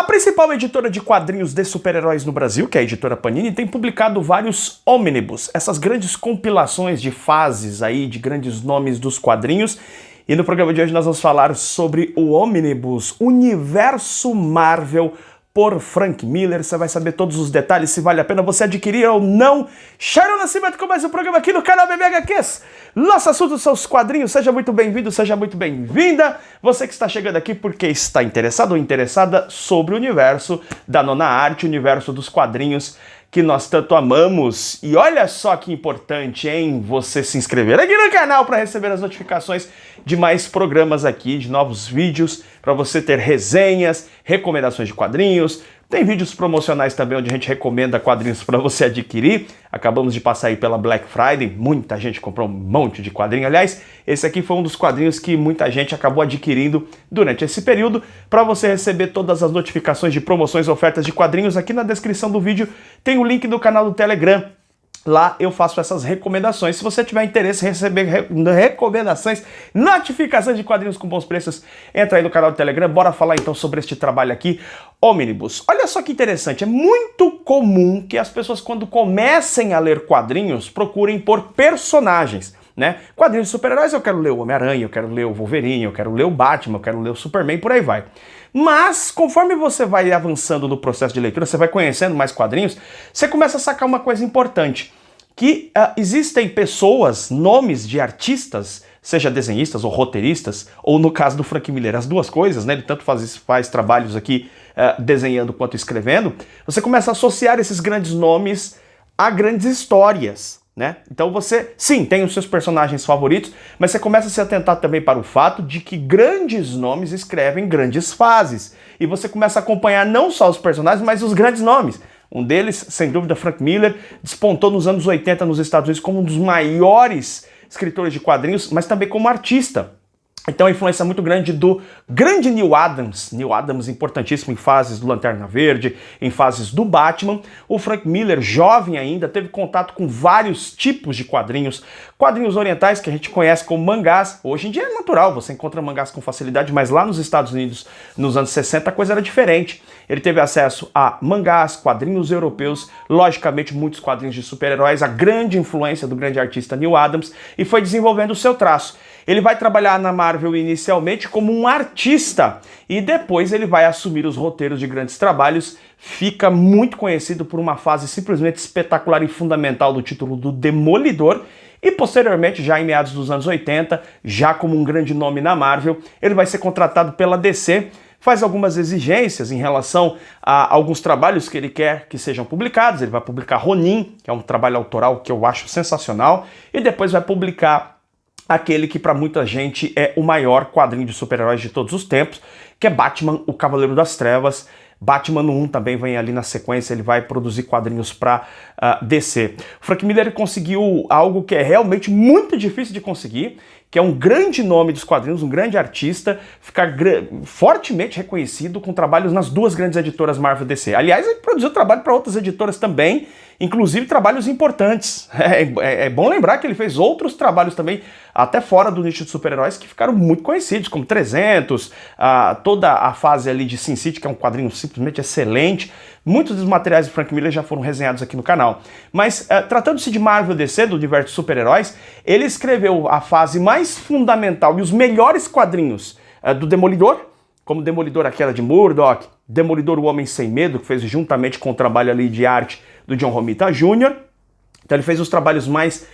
principal editora de quadrinhos de super-heróis no Brasil, que é a editora Panini, tem publicado vários ômnibus, essas grandes compilações de fases aí, de grandes nomes dos quadrinhos. E no programa de hoje nós vamos falar sobre o ômnibus Universo Marvel por Frank Miller. Você vai saber todos os detalhes, se vale a pena você adquirir ou não. Sharon Nascimento com mais um programa aqui no canal BBHQs. Nosso assunto são os quadrinhos. Seja muito bem-vindo, seja muito bem-vinda. Você que está chegando aqui porque está interessado ou interessada sobre o universo da nona arte, o universo dos quadrinhos que nós tanto amamos. E olha só que importante, hein? Você se inscrever aqui no canal para receber as notificações de mais programas aqui, de novos vídeos, para você ter resenhas, recomendações de quadrinhos. Tem vídeos promocionais também onde a gente recomenda quadrinhos para você adquirir. Acabamos de passar aí pela Black Friday, muita gente comprou um monte de quadrinho. Aliás, esse aqui foi um dos quadrinhos que muita gente acabou adquirindo durante esse período. Para você receber todas as notificações de promoções e ofertas de quadrinhos, aqui na descrição do vídeo tem o link do canal do Telegram. Lá eu faço essas recomendações. Se você tiver interesse em receber recomendações, notificações de quadrinhos com bons preços, entra aí no canal do Telegram. Bora falar então sobre este trabalho aqui, Ômnibus. Olha só que interessante, é muito comum que as pessoas, quando comecem a ler quadrinhos, procurem por personagens, né? Quadrinhos de super-heróis, eu quero ler o Homem-Aranha, eu quero ler o Wolverine, eu quero ler o Batman, eu quero ler o Superman, por aí vai. Mas, conforme você vai avançando no processo de leitura, você vai conhecendo mais quadrinhos, você começa a sacar uma coisa importante, que existem pessoas, nomes de artistas, seja desenhistas ou roteiristas, ou no caso do Frank Miller, as duas coisas, né? Ele tanto faz trabalhos aqui desenhando quanto escrevendo. Você começa a associar esses grandes nomes a grandes histórias, né? Então você, sim, tem os seus personagens favoritos, mas você começa a se atentar também para o fato de que grandes nomes escrevem grandes fases. E você começa a acompanhar não só os personagens, mas os grandes nomes. Um deles, sem dúvida, Frank Miller, despontou nos anos 80 nos Estados Unidos como um dos maiores escritores de quadrinhos, mas também como artista. Então a influência muito grande do grande Neal Adams importantíssimo em fases do Lanterna Verde, em fases do Batman. O Frank Miller, jovem ainda, teve contato com vários tipos de quadrinhos orientais que a gente conhece como mangás. Hoje em dia é natural, você encontra mangás com facilidade, mas lá nos Estados Unidos, nos anos 60, a coisa era diferente. Ele teve acesso a mangás, quadrinhos europeus, logicamente muitos quadrinhos de super-heróis, a grande influência do grande artista Neal Adams, e foi desenvolvendo o seu traço. Ele vai trabalhar na Marvel inicialmente como um artista e depois ele vai assumir os roteiros de grandes trabalhos. Fica muito conhecido por uma fase simplesmente espetacular e fundamental do título do Demolidor. E posteriormente, já em meados dos anos 80, já como um grande nome na Marvel, ele vai ser contratado pela DC, faz algumas exigências em relação a alguns trabalhos que ele quer que sejam publicados. Ele vai publicar Ronin, que é um trabalho autoral que eu acho sensacional, e depois vai publicar aquele que para muita gente é o maior quadrinho de super-heróis de todos os tempos, que é Batman, o Cavaleiro das Trevas. Batman 1 também vem ali na sequência, ele vai produzir quadrinhos para DC. O Frank Miller conseguiu algo que é realmente muito difícil de conseguir, que é um grande nome dos quadrinhos, um grande artista, ficar fortemente reconhecido com trabalhos nas duas grandes editoras Marvel e DC. Aliás, ele produziu trabalho para outras editoras também, inclusive trabalhos importantes. É bom lembrar que ele fez outros trabalhos também, até fora do nicho de super-heróis, que ficaram muito conhecidos, como 300, toda a fase ali de Sin City, que é um quadrinho simplesmente excelente. Muitos dos materiais de Frank Miller já foram resenhados aqui no canal. Mas, tratando-se de Marvel DC, do universo de super-heróis, ele escreveu a fase mais fundamental e os melhores quadrinhos do Demolidor, como Demolidor Aquela de Murdoch, Demolidor O Homem Sem Medo, que fez juntamente com o trabalho ali de arte do John Romita Jr. Então ele fez os trabalhos mais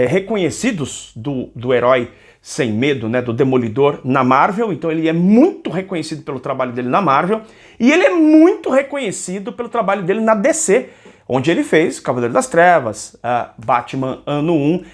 reconhecidos do herói sem medo, né, do Demolidor na Marvel. Então ele é muito reconhecido pelo trabalho dele na Marvel e ele é muito reconhecido pelo trabalho dele na DC, onde ele fez Cavaleiro das Trevas, Batman Ano 1,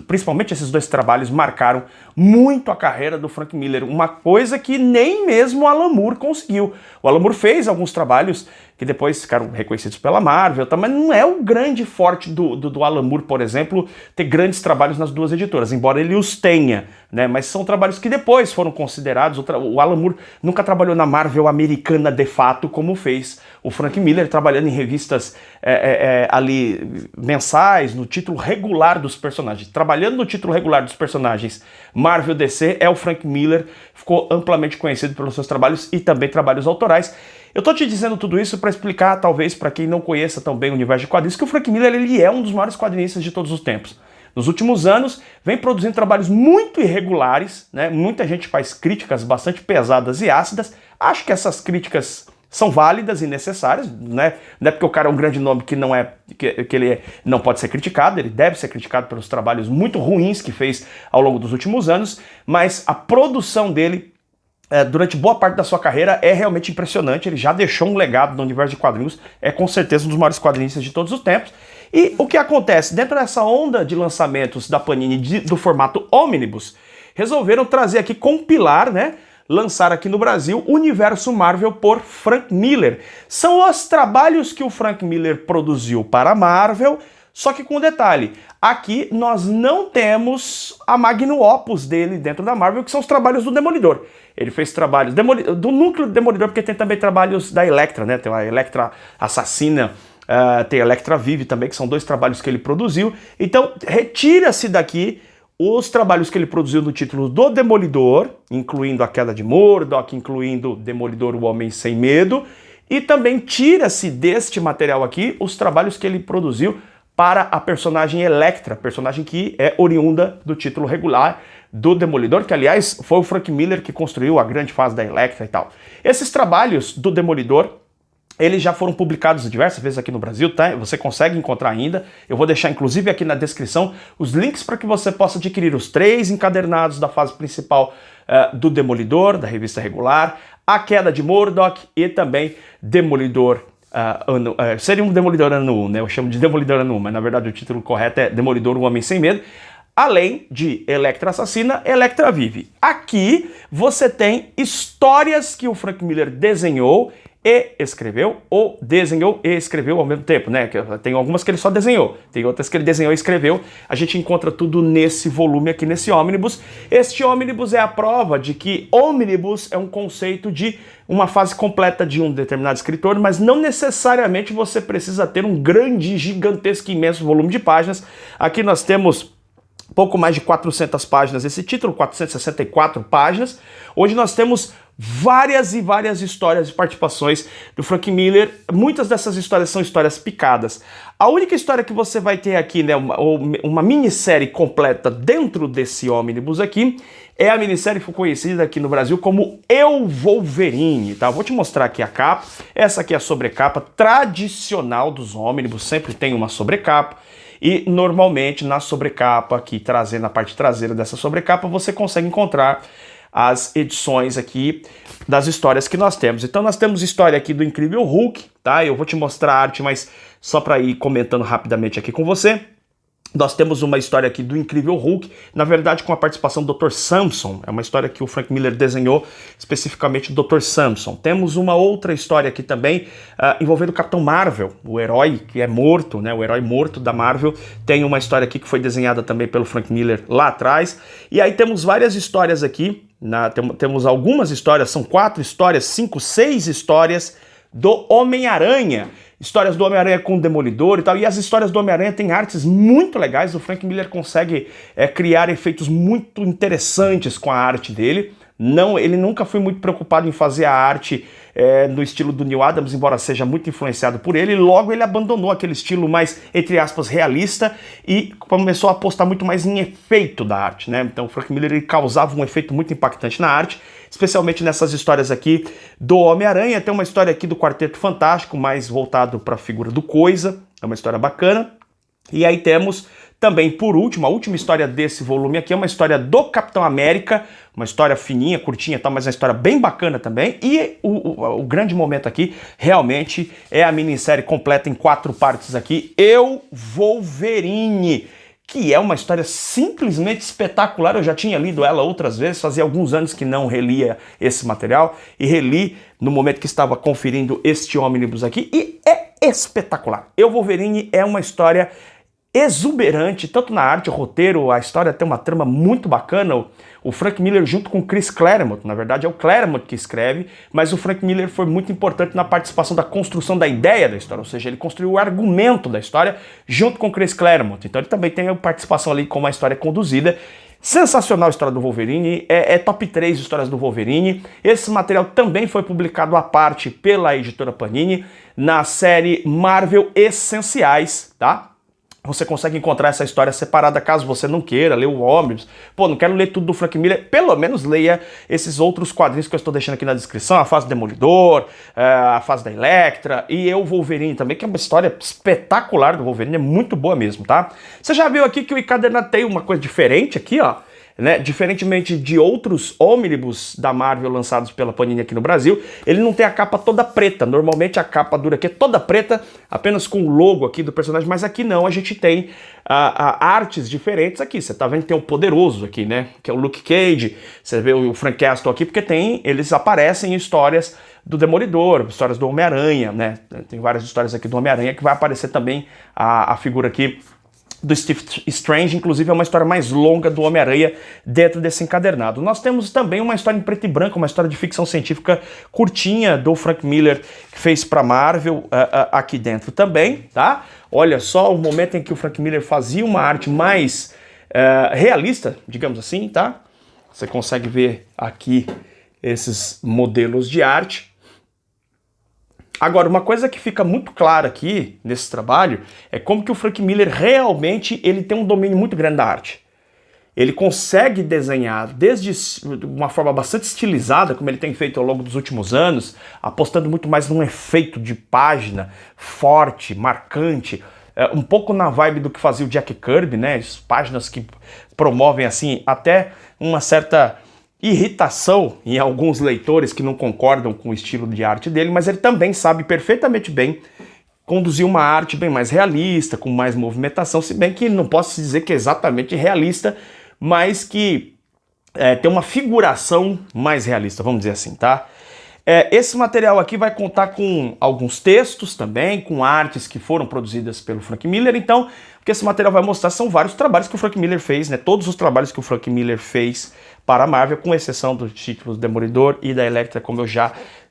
principalmente esses dois trabalhos marcaram muito a carreira do Frank Miller, uma coisa que nem mesmo o Alan Moore conseguiu. O Alan Moore fez alguns trabalhos que depois ficaram reconhecidos pela Marvel, mas não é o grande forte do Alan Moore, por exemplo, ter grandes trabalhos nas duas editoras, embora ele os tenha, né? Mas são trabalhos que depois foram considerados. O Alan Moore nunca trabalhou na Marvel americana de fato, como fez o Frank Miller, trabalhando em revistas ali mensais, no título regular dos personagens. Trabalhando no título regular dos personagens Marvel DC, é o Frank Miller, ficou amplamente conhecido pelos seus trabalhos e também trabalhos autorais. Eu tô te dizendo tudo isso para explicar, talvez, para quem não conheça tão bem o universo de quadrinhos, que o Frank Miller ele é um dos maiores quadrinistas de todos os tempos. Nos últimos anos, vem produzindo trabalhos muito irregulares, né? Muita gente faz críticas bastante pesadas e ácidas. Acho que essas críticas são válidas e necessárias, né? Não é porque o cara é um grande nome que ele não pode ser criticado, ele deve ser criticado pelos trabalhos muito ruins que fez ao longo dos últimos anos, mas a produção dele durante boa parte da sua carreira é realmente impressionante. Ele já deixou um legado no universo de quadrinhos, é com certeza um dos maiores quadrinistas de todos os tempos. E o que acontece? Dentro dessa onda de lançamentos da Panini do formato Omnibus, resolveram trazer aqui, compilar, né? Lançar aqui no Brasil o Universo Marvel por Frank Miller. São os trabalhos que o Frank Miller produziu para a Marvel, só que com um detalhe, aqui nós não temos a magnum opus dele dentro da Marvel, que são os trabalhos do Demolidor. Ele fez trabalhos do núcleo do Demolidor, porque tem também trabalhos da Elektra, né? Tem a Elektra Assassina, tem a Elektra Vive também, que são dois trabalhos que ele produziu. Então, retira-se daqui os trabalhos que ele produziu no título do Demolidor, incluindo A Queda de Murdoch, incluindo Demolidor, o Homem Sem Medo, e também tira-se deste material aqui os trabalhos que ele produziu para a personagem Elektra, personagem que é oriunda do título regular do Demolidor, que aliás foi o Frank Miller que construiu a grande fase da Elektra e tal. Esses trabalhos do Demolidor, eles já foram publicados diversas vezes aqui no Brasil, tá? Você consegue encontrar ainda. Eu vou deixar inclusive aqui na descrição os links para que você possa adquirir os 3 encadernados da fase principal do Demolidor, da revista regular, A Queda de Murdoch e também Demolidor seria um Demolidor ano 1, né? Eu chamo de Demolidor ano 1, mas na verdade o título correto é Demolidor, o Homem Sem Medo. Além de Elektra Assassina, Elektra Vive. Aqui você tem histórias que o Frank Miller desenhou e escreveu, ou desenhou e escreveu ao mesmo tempo, né? Tem algumas que ele só desenhou, tem outras que ele desenhou e escreveu. A gente encontra tudo nesse volume aqui, nesse Omnibus. Este Omnibus é a prova de que Omnibus é um conceito de uma fase completa de um determinado escritor, mas não necessariamente você precisa ter um grande, gigantesco, imenso volume de páginas. Aqui nós temos pouco mais de 400 páginas esse título, 464 páginas. Hoje nós temos várias e várias histórias e participações do Frank Miller. Muitas dessas histórias são histórias picadas. A única história que você vai ter aqui, né, uma minissérie completa dentro desse Omnibus aqui, é a minissérie que foi conhecida aqui no Brasil como Eu, Wolverine, tá? Vou te mostrar aqui a capa. Essa aqui é a sobrecapa tradicional dos Omnibus, sempre tem uma sobrecapa. E normalmente na sobrecapa, aqui trazendo a parte traseira dessa sobrecapa, você consegue encontrar as edições aqui das histórias que nós temos. Então nós temos história aqui do Incrível Hulk, tá? Eu vou te mostrar a arte, mas só para ir comentando rapidamente aqui com você. Nós temos uma história aqui do Incrível Hulk, na verdade com a participação do Dr. Samson. É uma história que o Frank Miller desenhou especificamente do Dr. Samson. Temos uma outra história aqui também envolvendo o Capitão Marvel, o herói que é morto, né? O herói morto da Marvel. Tem uma história aqui que foi desenhada também pelo Frank Miller lá atrás. E aí temos várias histórias aqui, temos algumas histórias, são 4 histórias, 5, 6 histórias do Homem-Aranha. Histórias do Homem-Aranha com o Demolidor e tal. E as histórias do Homem-Aranha têm artes muito legais. O Frank Miller consegue criar efeitos muito interessantes com a arte dele. Ele nunca foi muito preocupado em fazer a arte no estilo do Neil Adams, embora seja muito influenciado por ele. Logo ele abandonou aquele estilo mais, entre aspas, realista e começou a apostar muito mais em efeito da arte, né? Então o Frank Miller ele causava um efeito muito impactante na arte, especialmente nessas histórias aqui do Homem-Aranha. Tem uma história aqui do Quarteto Fantástico, mais voltado para a figura do Coisa. É uma história bacana. E aí temos também, por último, a última história desse volume aqui é uma história do Capitão América, uma história fininha, curtinha, tal, mas uma história bem bacana também. E o grande momento aqui realmente é a minissérie completa em 4 partes aqui, Eu, Wolverine, que é uma história simplesmente espetacular. Eu já tinha lido ela outras vezes, fazia alguns anos que não relia esse material, e reli no momento que estava conferindo este Omnibus aqui, e é espetacular. Eu, Wolverine é uma história exuberante, tanto na arte, o roteiro, a história tem uma trama muito bacana. O Frank Miller junto com o Chris Claremont, na verdade é o Claremont que escreve, mas o Frank Miller foi muito importante na participação da construção da ideia da história, ou seja, ele construiu o argumento da história junto com o Chris Claremont, então ele também tem a participação ali como a história é conduzida. Sensacional a história do Wolverine, é top 3 histórias do Wolverine. Esse material também foi publicado à parte pela editora Panini na série Marvel Essenciais, tá? Você consegue encontrar essa história separada caso você não queira ler o Omnibus. Pô, não quero ler tudo do Frank Miller. Pelo menos leia esses outros quadrinhos que eu estou deixando aqui na descrição. A fase do Demolidor, a fase da Elektra e o Wolverine também, que é uma história espetacular do Wolverine. É muito boa mesmo, tá? Você já viu aqui que o encadernado tem uma coisa diferente aqui, ó. Né? Diferentemente de outros ônibus da Marvel lançados pela Panini aqui no Brasil, ele não tem a capa toda preta. Normalmente a capa dura aqui é toda preta, apenas com o logo aqui do personagem, mas aqui não, a gente tem artes diferentes aqui. Você tá vendo que tem o Poderoso aqui, né? Que é o Luke Cage, você vê o Frank Castle aqui, porque eles aparecem em histórias do Demolidor, histórias do Homem-Aranha, né? Tem várias histórias aqui do Homem-Aranha que vai aparecer também a figura aqui do Steve Strange, inclusive é uma história mais longa do Homem-Aranha dentro desse encadernado. Nós temos também uma história em preto e branco, uma história de ficção científica curtinha do Frank Miller, que fez para Marvel aqui dentro também, tá? Olha só o momento em que o Frank Miller fazia uma arte mais realista, digamos assim, tá? Você consegue ver aqui esses modelos de arte. Agora, uma coisa que fica muito clara aqui nesse trabalho é como que o Frank Miller realmente ele tem um domínio muito grande da arte. Ele consegue desenhar desde uma forma bastante estilizada, como ele tem feito ao longo dos últimos anos, apostando muito mais num efeito de página forte, marcante, um pouco na vibe do que fazia o Jack Kirby, né? As páginas que promovem assim até uma certa irritação em alguns leitores que não concordam com o estilo de arte dele, mas ele também sabe perfeitamente bem conduzir uma arte bem mais realista, com mais movimentação, se bem que não posso dizer que é exatamente realista, mas que tem uma figuração mais realista, vamos dizer assim, tá? Esse material aqui vai contar com alguns textos também, com artes que foram produzidas pelo Frank Miller, então o que esse material vai mostrar são vários trabalhos que o Frank Miller fez, né? Todos os trabalhos que o Frank Miller fez para a Marvel, com exceção dos títulos Demolidor e da Elektra, como eu já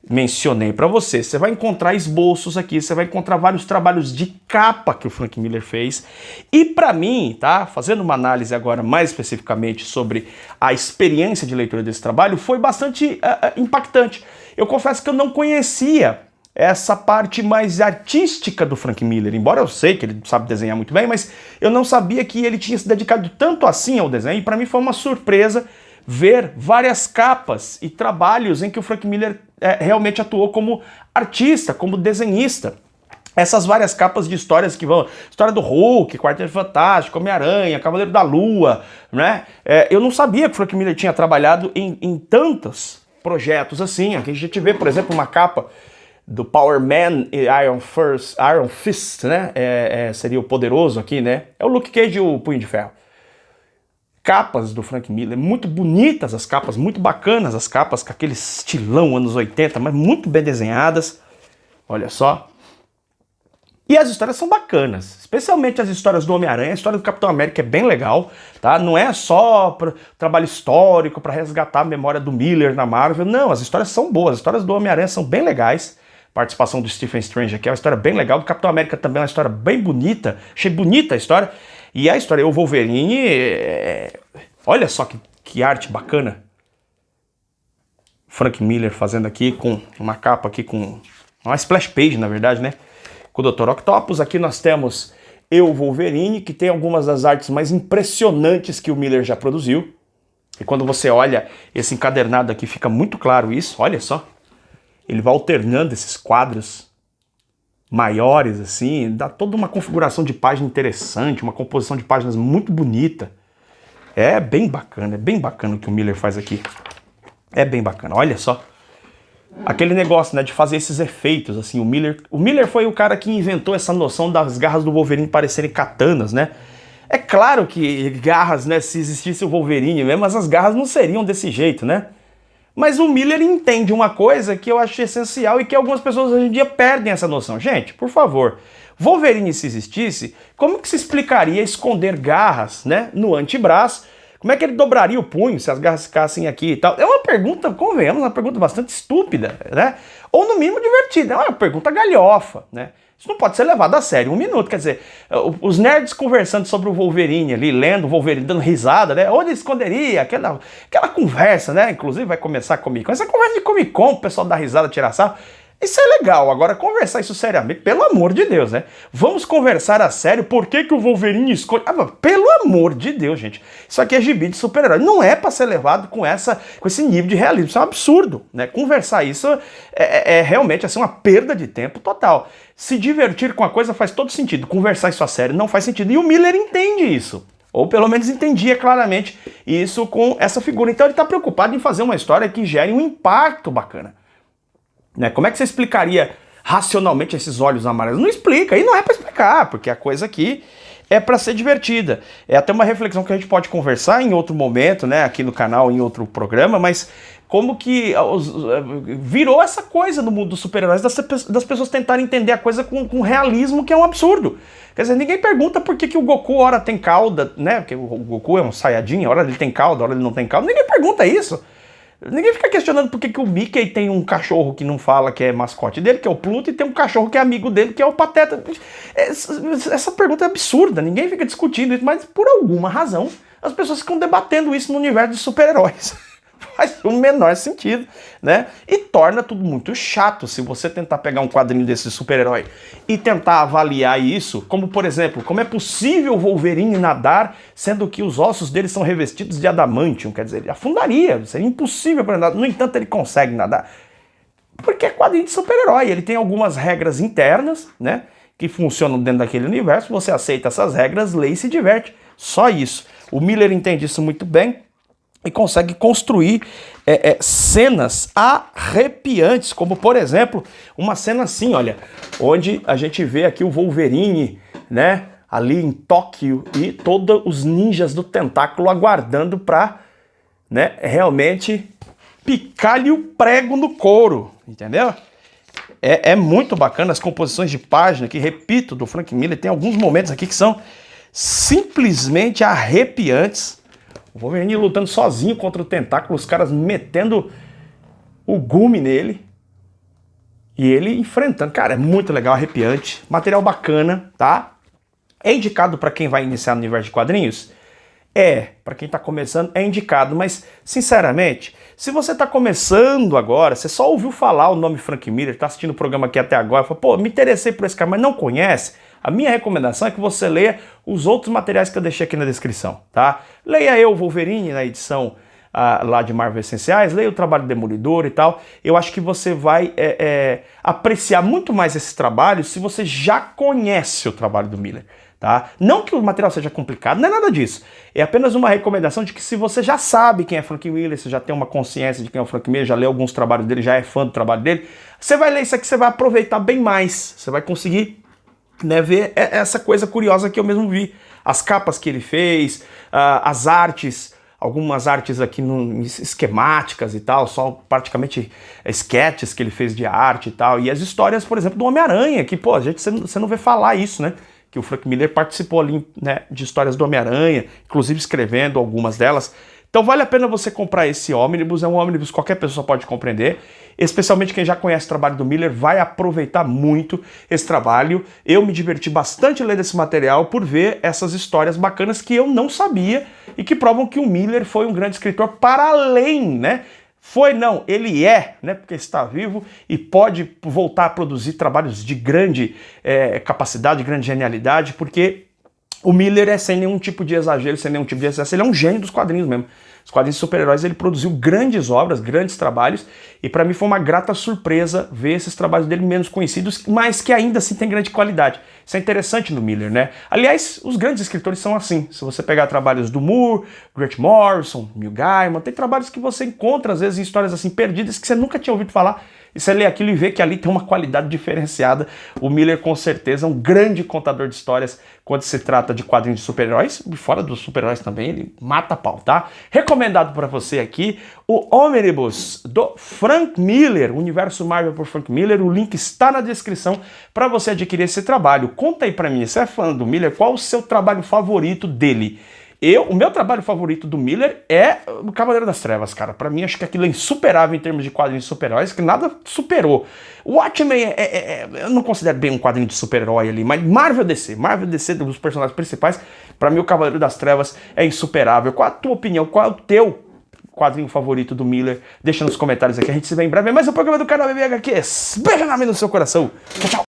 mencionei para você. Você vai encontrar esboços aqui, você vai encontrar vários trabalhos de capa que o Frank Miller fez. E para mim, tá, fazendo uma análise agora mais especificamente sobre a experiência de leitura desse trabalho, foi bastante impactante. Eu confesso que eu não conhecia essa parte mais artística do Frank Miller, embora eu sei que ele sabe desenhar muito bem, mas eu não sabia que ele tinha se dedicado tanto assim ao desenho, e para mim foi uma surpresa ver várias capas e trabalhos em que o Frank Miller realmente atuou como artista, como desenhista. Essas várias capas de histórias que vão... História do Hulk, Quarteto Fantástico, Homem-Aranha, Cavaleiro da Lua, né? Eu não sabia que o Frank Miller tinha trabalhado em tantos projetos assim. Aqui a gente vê, por exemplo, uma capa do Power Man e Iron Fist, né? Seria o Poderoso aqui, né? É o Luke Cage e o Punho de Ferro. Capas do Frank Miller, muito bonitas as capas, muito bacanas as capas, com aquele estilão anos 80, mas muito bem desenhadas, olha só. E as histórias são bacanas, especialmente as histórias do Homem-Aranha. A história do Capitão América é bem legal, tá? Não é só trabalho histórico para resgatar a memória do Miller na Marvel, não, as histórias são boas, as histórias do Homem-Aranha são bem legais. Participação do Stephen Strange aqui é uma história bem legal, do Capitão América também é uma história bem bonita, achei bonita a história. E a história, o Wolverine, olha só que arte bacana. Frank Miller fazendo aqui com uma capa aqui com uma splash page, na verdade, né? Com o Dr. Octopus. Aqui nós temos Wolverine, que tem algumas das artes mais impressionantes que o Miller já produziu. E quando você olha esse encadernado aqui, fica muito claro isso, olha só. Ele vai alternando esses quadros maiores, assim, dá toda uma configuração de página interessante, uma composição de páginas muito bonita. É bem bacana o que o Miller faz aqui. É bem bacana, olha só. Aquele negócio, né, de fazer esses efeitos, assim, o Miller foi o cara que inventou essa noção das garras do Wolverine parecerem katanas, né? É claro que garras, né, se existisse o Wolverine mesmo, as garras não seriam desse jeito, né? Mas o Miller entende uma coisa que eu acho essencial e que algumas pessoas hoje em dia perdem essa noção. Gente, por favor, Wolverine se existisse, como que se explicaria esconder garras, né, no antebraço, Como é que ele dobraria o punho se as garras ficassem aqui e tal? É uma pergunta, convenhamos, uma pergunta bastante estúpida, né? Ou no mínimo divertida, é uma pergunta galhofa, né? Isso não pode ser levado a sério, 1 minuto, quer dizer, os nerds conversando sobre o Wolverine ali, lendo o Wolverine, dando risada, né? Onde ele esconderia, aquela conversa, né? Inclusive vai começar a Comic Con, essa conversa de Comic Con, o pessoal dá risada, tirar sarro. Isso é legal, agora conversar isso seriamente, pelo amor de Deus, né? Vamos conversar a sério, por que o Wolverine esconde... pelo amor de Deus, gente, isso aqui é gibi de super-herói, não é pra ser levado com esse nível de realismo, isso é um absurdo, né? Conversar isso é realmente assim, uma perda de tempo total. Se divertir com a coisa faz todo sentido, conversar isso a sério não faz sentido, e o Miller entende isso. Ou pelo menos entendia claramente isso com essa figura. Então ele está preocupado em fazer uma história que gere um impacto bacana. Né? Como é que você explicaria racionalmente esses olhos amarelos? Não explica, e não é para explicar, porque a coisa aqui é para ser divertida. É até uma reflexão que a gente pode conversar em outro momento, né, aqui no canal, em outro programa, mas como que virou essa coisa no mundo dos super-heróis, das pessoas tentarem entender a coisa com realismo, que é um absurdo. Quer dizer, ninguém pergunta por que o Goku ora tem cauda, né, porque o Goku é um Saiyajin, hora ele tem cauda, hora ele não tem cauda, ninguém pergunta isso. Ninguém fica questionando por que o Mickey tem um cachorro que não fala que é mascote dele, que é o Pluto, e tem um cachorro que é amigo dele, que é o Pateta. Essa pergunta é absurda, ninguém fica discutindo isso, mas por alguma razão as pessoas ficam debatendo isso no universo de super-heróis. Faz o menor sentido, né? E torna tudo muito chato se você tentar pegar um quadrinho desse super-herói e tentar avaliar isso, como por exemplo, como é possível o Wolverine nadar sendo que os ossos dele são revestidos de adamantium, quer dizer, ele afundaria, seria impossível para nadar, no entanto ele consegue nadar. Porque é quadrinho de super-herói, ele tem algumas regras internas, né, que funcionam dentro daquele universo, você aceita essas regras, lê e se diverte, só isso. O Miller entende isso muito bem, e consegue construir cenas arrepiantes, como por exemplo, uma cena assim, olha, onde a gente vê aqui o Wolverine, né, ali em Tóquio, e todos os ninjas do tentáculo aguardando para, né, realmente picar-lhe o prego no couro, entendeu? É muito bacana as composições de página, que repito, do Frank Miller, tem alguns momentos aqui que são simplesmente arrepiantes. O Wolverine lutando sozinho contra o tentáculo, os caras metendo o gume nele e ele enfrentando. Cara, é muito legal, arrepiante, material bacana, tá? É indicado para quem vai iniciar no universo de quadrinhos? Para quem tá começando é indicado, mas sinceramente, se você tá começando agora, você só ouviu falar o nome Frank Miller, tá assistindo o programa aqui até agora, fala, pô, me interessei por esse cara, mas não conhece, a minha recomendação é que você leia os outros materiais que eu deixei aqui na descrição, tá? Leia eu, Wolverine, na edição lá de Marvel Essenciais, leia o trabalho do Demolidor e tal. Eu acho que você vai apreciar muito mais esses trabalhos se você já conhece o trabalho do Miller, tá? Não que o material seja complicado, não é nada disso. É apenas uma recomendação de que se você já sabe quem é Frank Miller, você já tem uma consciência de quem é o Frank Miller, já leu alguns trabalhos dele, já é fã do trabalho dele, você vai ler isso aqui, você vai aproveitar bem mais, você vai conseguir, né, ver essa coisa curiosa que eu mesmo vi. As capas que ele fez, as artes, algumas artes aqui esquemáticas e tal, só praticamente sketches que ele fez de arte e tal. E as histórias, por exemplo, do Homem-Aranha, que, pô, você não vê falar isso, né? Que o Frank Miller participou ali, né, de histórias do Homem-Aranha, inclusive escrevendo algumas delas. Então vale a pena você comprar esse ônibus, é um ônibus que qualquer pessoa pode compreender, especialmente quem já conhece o trabalho do Miller vai aproveitar muito esse trabalho. Eu me diverti bastante lendo esse material por ver essas histórias bacanas que eu não sabia e que provam que o Miller foi um grande escritor para além, né? Foi não, ele é, né? Porque está vivo e pode voltar a produzir trabalhos de grande capacidade, grande genialidade, porque o Miller é sem nenhum tipo de exagero, sem nenhum tipo de excesso, ele é um gênio dos quadrinhos mesmo. Os quadrinhos de super-heróis, ele produziu grandes obras, grandes trabalhos, e para mim foi uma grata surpresa ver esses trabalhos dele menos conhecidos, mas que ainda assim tem grande qualidade. Isso é interessante no Miller, né? Aliás, os grandes escritores são assim. Se você pegar trabalhos do Moore, Grant Morrison, Neil Gaiman, tem trabalhos que você encontra, às vezes, em histórias assim perdidas que você nunca tinha ouvido falar, e você lê aquilo e vê que ali tem uma qualidade diferenciada. O Miller, com certeza, é um grande contador de histórias quando se trata de quadrinhos de super-heróis, e fora dos super-heróis também, ele mata a pau, tá? Recomendado para você aqui, o Omnibus do Frank Miller, o Universo Marvel por Frank Miller, o link está na descrição para você adquirir esse trabalho. Conta aí para mim, você é fã do Miller, qual o seu trabalho favorito dele? O meu trabalho favorito do Miller é o Cavaleiro das Trevas, cara. Pra mim, acho que aquilo é insuperável em termos de quadrinhos de super-heróis, que nada superou. O Watchmen eu não considero bem um quadrinho de super-herói ali, mas Marvel DC dos personagens principais, pra mim o Cavaleiro das Trevas é insuperável. Qual a tua opinião? Qual é o teu quadrinho favorito do Miller? Deixa nos comentários aqui, a gente se vê em breve. Mais um programa do canal BBHQ. Beijo na mente no seu coração. Tchau, tchau.